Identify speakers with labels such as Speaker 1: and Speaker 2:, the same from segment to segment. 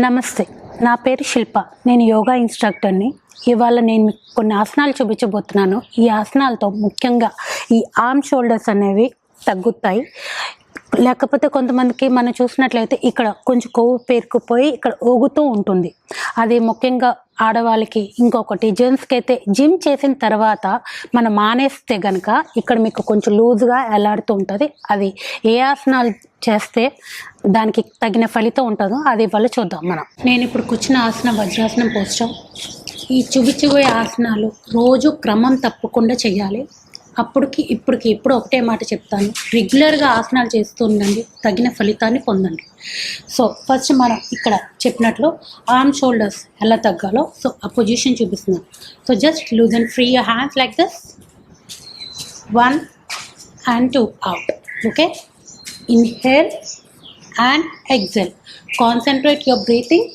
Speaker 1: నమస్తే, నా పేరు శిల్ప. నేను యోగా ఇన్స్ట్రక్టర్ని. ఇవాళ నేను మీకు కొన్ని ఆసనాలు చూపించబోతున్నాను. ఈ ఆసనాలతో ముఖ్యంగా ఈ ఆర్మ్ షోల్డర్స్ అనేవి తగ్గుతాయి. లేకపోతే కొంతమందికి మనం చూసినట్లయితే ఇక్కడ కొంచెం కొవ్వు పేరుకుపోయి ఇక్కడ ఊగుతూ ఉంటుంది. అది ముఖ్యంగా ఆడవాళ్ళకి. ఇంకొకటి జెంట్స్కి అయితే జిమ్ చేసిన తర్వాత మనం మానేస్తే కనుక ఇక్కడ మీకు కొంచెం లూజ్గా ఎలాడుతూ ఉంటుంది. అది ఏ ఆసనాలు చేస్తే దానికి తగిన ఫలితం ఉంటుందో అది ఇవాళ చూద్దాం మనం. నేను ఇప్పుడు కూర్చున్న ఆసనం వజ్రాసనం పోస్టర్. ఈ చూపించబోయే ఆసనాలు రోజు క్రమం తప్పకుండా చేయాలి. ఇప్పటికి ఎప్పుడు ఒకటే మాట చెప్తాను, రెగ్యులర్గా ఆసనాలు చేస్తూ ఉండండి, తగిన ఫలితాన్ని పొందండి. సో ఫస్ట్ మనం ఇక్కడ చెప్పినట్లు ఆర్మ్ షోల్డర్స్ ఎలా తగ్గాలో ఆ పొజిషన్ చూపిస్తున్నాను. So just loose and free your hands like this. 1 and 2 out. Okay, inhale and exhale. Concentrate your breathing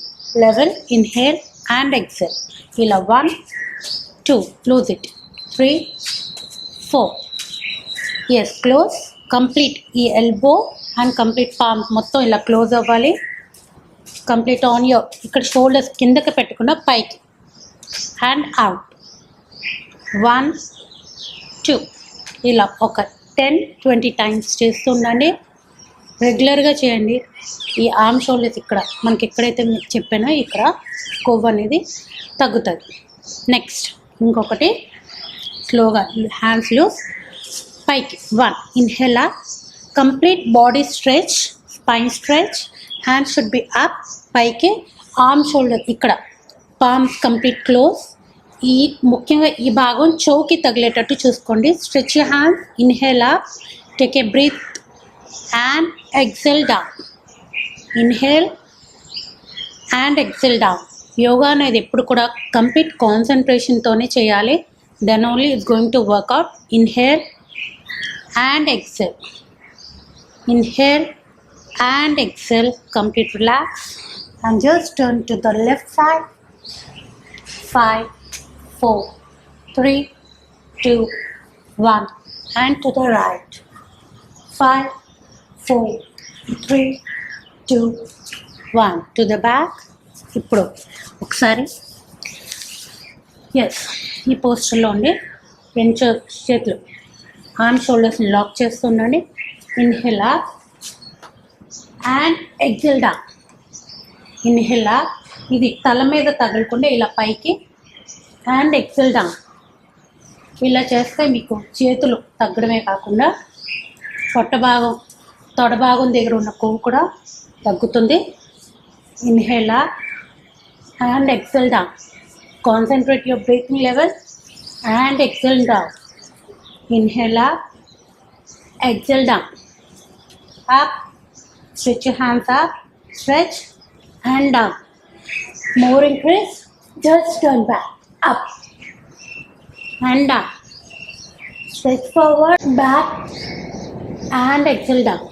Speaker 1: level. Inhale and exhale. ఇలా 1 2 lose it. 3 4. Yes, close. Complete ఈ elbow and complete palm మొత్తం ఇలా close అవ్వాలి. Complete on your ఇక్కడ shoulders కిందకి పెట్టకుండా పైకి. Hand out. 1 2 ఇలా ఒక 10-20 టైమ్స్ చేస్తుండండి. రెగ్యులర్గా చేయండి. ఈ ఆర్మ్ షోల్డర్స్ ఇక్కడ మనకి ఎక్కడైతే చెప్పానో ఇక్కడ కొవ్వు అనేది తగ్గుతుంది. నెక్స్ట్ ఇంకొకటి స్లోగా హ్యాండ్స్ లూజ్ పైకి. 1 inhale up, complete body stretch, spine stretch, hands should be up పైకి. ఆర్మ్ షోల్డర్ ఇక్కడ పామ్స్ కంప్లీట్ క్లోజ్. ఈ ముఖ్యంగా ఈ భాగం చౌకి తగిలేటట్టు చూసుకోండి. Stretch your hand. Inhale up, take a breath and exhale down. Inhale and exhale down. Yoga అనేది ఎప్పుడు కూడా కంప్లీట్ కాన్సన్ట్రేషన్తోనే చేయాలి. Then only it's going to work out. Inhale and exhale. Inhale and exhale. Complete relax and just turn to the left side. 5 4 3 2 1 and to the right. 5 4 3 2 1 to the back. ఇప్పుడు ఒకసారి yes ఈ పోస్టర్లో ఉండి రెండు చేతులు arm షోల్డర్స్ని lock చేస్తుండండి. Inhale up and exhale down. Inhale up, ఇది తల మీద తగలకుండా ఇలా పైకి అండ్ ఎక్సెల్ డౌన్. ఇలా చేస్తే మీకు చేతులు తగ్గడమే కాకుండా తొడ భాగం దగ్గర ఉన్న కొవ్వు కూడా తగ్గుతుంది. Inhale up and exhale down. Concentrate your breathing level and exhale down. Inhale up, exhale down. Up, stretch your hands up, stretch and down. More increase, just turn back, up and down. Stretch forward, back and exhale down.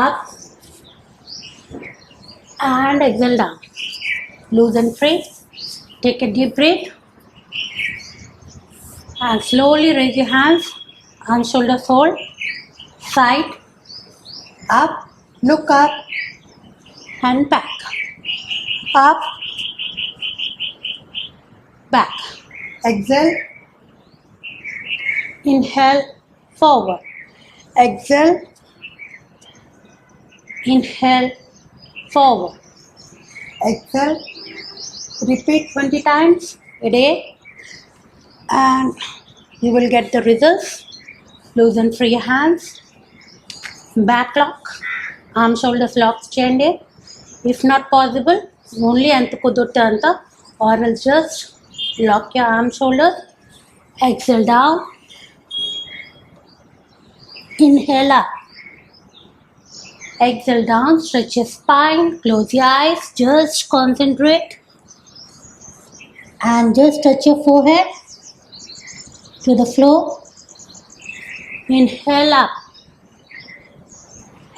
Speaker 1: Up and exhale down. Loose and free. Take a deep breath and slowly raise your hands and shoulders hold. Side, up, look up and back. Up, back. Exhale. Inhale, forward. Exhale. Inhale, forward. Exhale. Repeat 20 times a day and you will get the results. Loosen free your hands. Back lock. Arm shoulders locks cheyandi. If not possible, only anta kudurte anta, or else just lock your arm shoulders. Exhale down. Inhale up. Exhale down. Stretch your spine. Close your eyes. Just concentrate. And just touch your forehead to the floor. Inhale up.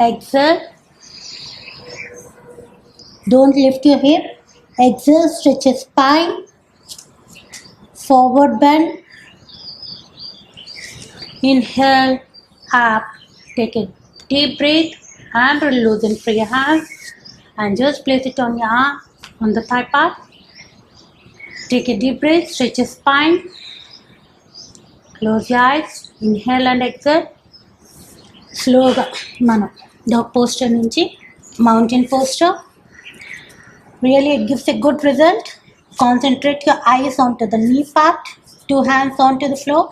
Speaker 1: Exhale. Don't lift your hip. Exhale, stretch your spine. Forward bend. Inhale up. Take a deep breath and loosen free your hands. and just place it on your arm, on the thigh part. Take a deep breath, stretch your spine. Close your eyes, inhale and exhale. స్లోగా మనం dog posture నుంచి mountain posture. Really it gives a good result. Concentrate your eyes onto the knee part, 2 hands onto the floor.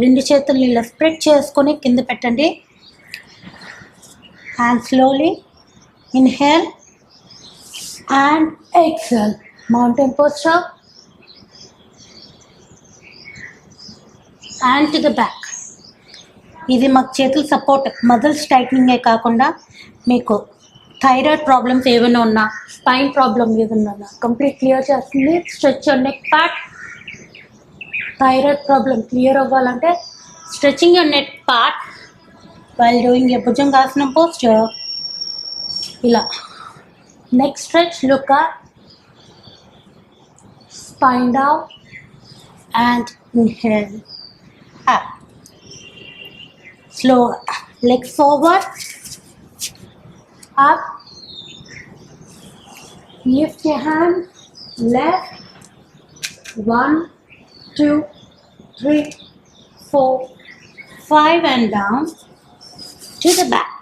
Speaker 1: రెండు చేతులు ఇలా spread చేసుకొని కింద పెట్టండి. And slowly inhale and exhale. Mountain posture. And to the back. ఇది మాకు చేతులు support, muscles టైట్నింగే కాకుండా మీకు థైరాయిడ్ ప్రాబ్లమ్స్ ఏమైనా ఉన్నా, స్పైన్ ప్రాబ్లమ్ ఏదైనా ఉన్నా కంప్లీట్ క్లియర్ చేస్తుంది. Stretch your neck part. Thyroid problem clear అవ్వాలంటే stretching your neck part while doing a భుజంగాసనం పోస్చర్. ఇలా neck stretch, look up, spine down and inhale up. Slow, legs forward, up, lift your hand, left, 1, 2, 3, 4, 5 and down to the back.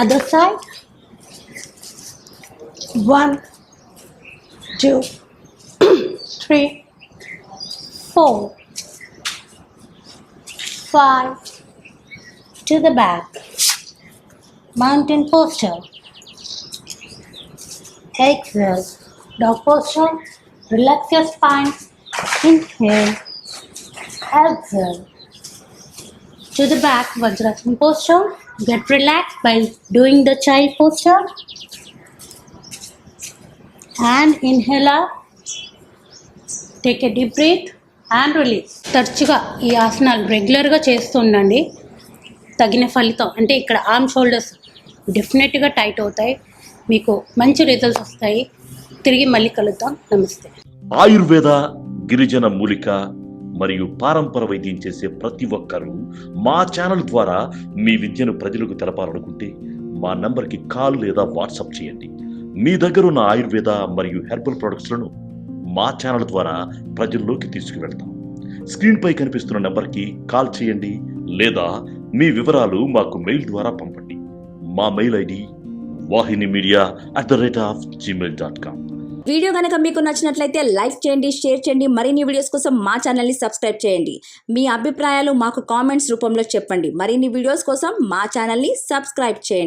Speaker 1: Other side, 1, 2, 3, 4, 5 to the back. Mountain posture. Exhale. Dog posture. Relax your spine. Inhale. Exhale. To the back. Vajrasana posture. Get relaxed by doing the child posture. And inhale up. Take a deep breath and release. తరచుగా ఈ ఆసనాలు రెగ్యులర్గా చేస్తుండండి. తగిన ఫలితం అంటే ఇక్కడ arm shoulders డెఫినెట్గా tight అవుతాయి, మీకు మంచి రిజల్ట్స్ వస్తాయి. తిరిగి మళ్ళీ కలుద్దాం. నమస్తే.
Speaker 2: ఆయుర్వేద, గిరిజన మూలిక మరియు పారంపర వైద్యం చేసే ప్రతి ఒక్కరూ మా ఛానల్ ద్వారా మీ విద్యను ప్రజలకు తెలపాలనుకుంటే మా నంబర్కి కాల్ లేదా వాట్సాప్ చేయండి. మీ దగ్గర ఉన్న ఆయుర్వేద మరియు హెర్బల్ ప్రొడక్ట్స్లను మా ఛానల్ ద్వారా ప్రజల్లోకి తీసుకువెళ్తాం. స్క్రీన్పై కనిపిస్తున్న నెంబర్కి కాల్ చేయండి లేదా మీ వివరాలు మాకు మెయిల్ ద్వారా పంపండి. మా మెయిల్ ఐడి wahinimedia@gmail.com.
Speaker 3: వీడియో కనుక మీకు నచ్చినట్లయితే లైక్ చేయండి, షేర్ చేయండి. మరిన్ని వీడియోస్ కోసం మా ఛానల్ని సబ్స్క్రైబ్ చేయండి. మీ అభిప్రాయాలు మాకు కామెంట్స్ రూపంలో చెప్పండి. మరిన్ని వీడియోస్ కోసం మా ఛానల్ని సబ్స్క్రైబ్ చేయండి.